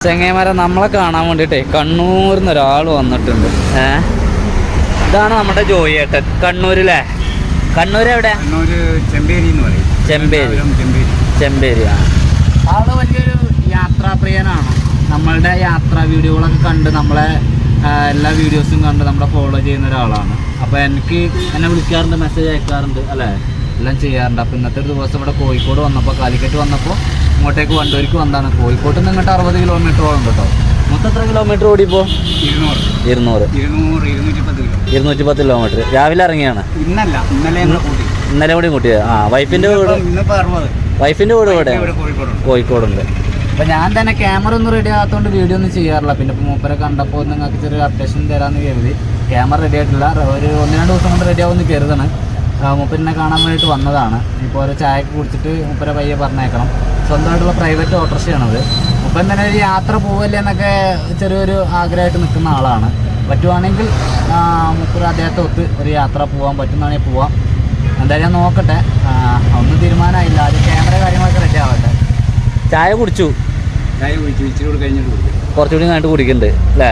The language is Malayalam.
ചെങ്ങൈമാരെ നമ്മളെ കാണാൻ വേണ്ടിയിട്ടേ കണ്ണൂരിൽ നിന്ന് ഒരാൾ വന്നിട്ടുണ്ട്. ഇതാണ് നമ്മുടെ ജോയിയേട്ടൻ. കണ്ണൂരിലെ കണ്ണൂർ എവിടെ? ചെമ്പേരി എന്ന് പറയും. ചെമ്പേരി ആള് വലിയൊരു യാത്രാപ്രിയനാണ്. നമ്മളുടെ യാത്രാ വീഡിയോകളൊക്കെ കണ്ട് നമ്മളെ എല്ലാ വീഡിയോസും കണ്ട് നമ്മളെ ഫോളോ ചെയ്യുന്ന ഒരാളാണ്. അപ്പോൾ എന്നെ വിളിക്കാറുണ്ട്, മെസ്സേജ് അയക്കാറുണ്ട്, അല്ലേ, എല്ലാം ചെയ്യാറുണ്ട്. അപ്പോൾ ഇന്നത്തെ ഒരു ദിവസം ഇവിടെ കോഴിക്കോട് വന്നപ്പോൾ, കാലിക്കറ്റ് വന്നപ്പോൾ ഇങ്ങോട്ടേക്ക് വണ്ടൂർക്ക് വന്നതാണ്. കോഴിക്കോട്ട് നിന്ന് ഇങ്ങോട്ട് 60 കിലോമീറ്ററോളം ഉണ്ട് കേട്ടോ. മൊത്തം എത്ര കിലോമീറ്റർ ഓടിപ്പോൾ? 210 കിലോമീറ്റർ. രാവിലെ ഇറങ്ങിയാണ്? ഇന്നലെ കൂടി കൂട്ടിയത്. വൈഫിൻ്റെ വീട് ഇവിടെ കോഴിക്കോടുണ്ട്. അപ്പോൾ ഞാൻ തന്നെ ക്യാമറ ഒന്നും റെഡി ആകാത്തതുകൊണ്ട് വീഡിയോ ഒന്നും ചെയ്യാറില്ല. പിന്നെ ഇപ്പോൾ മൂപ്പരെ കണ്ടപ്പോൾ നിങ്ങൾക്ക് ചെറിയ അപ്ഡേഷൻ തരാമെന്ന് കരുതി. ക്യാമറ റെഡി ആയിട്ടില്ല, ഒരു 1-2 ദിവസം കൊണ്ട് റെഡി ആവുമെന്ന് കരുതാണ്. മൂപ്പരിനെ കാണാൻ വേണ്ടിയിട്ട് വന്നതാണ്. ഇപ്പോൾ ഒരു ചായക്ക് കുടിച്ചിട്ട് മൂപ്പരെ പയ്യെ പറഞ്ഞേക്കണം. സ്വന്തമായിട്ടുള്ള പ്രൈവറ്റ് ഓട്ടോറിക്ഷയാണത്. മൂപ്പൻ തന്നെ ഒരു യാത്ര പോവല്ലേ എന്നൊക്കെ ചെറിയൊരു ആഗ്രഹമായിട്ട് നിൽക്കുന്ന ആളാണ്. പറ്റുവാണെങ്കിൽ മൂപ്പര് അദ്ദേഹത്തെ ഒത്ത് ഒരു യാത്ര പോകാൻ പറ്റുന്നതാണെങ്കിൽ പോവാം. എന്തായാലും ഞാൻ നോക്കട്ടെ, ഒന്നും തീരുമാനമായില്ല. ആദ്യം ക്യാമറ കാര്യങ്ങളൊക്കെ റെഡി ആവട്ടെ. ചായ കുടിച്ചു, ഇച്ചിരി കൂടി കഴിഞ്ഞിട്ട് കുറച്ചുകൂടി കഴിഞ്ഞിട്ട് കുടിക്കുന്നുണ്ട് അല്ലേ?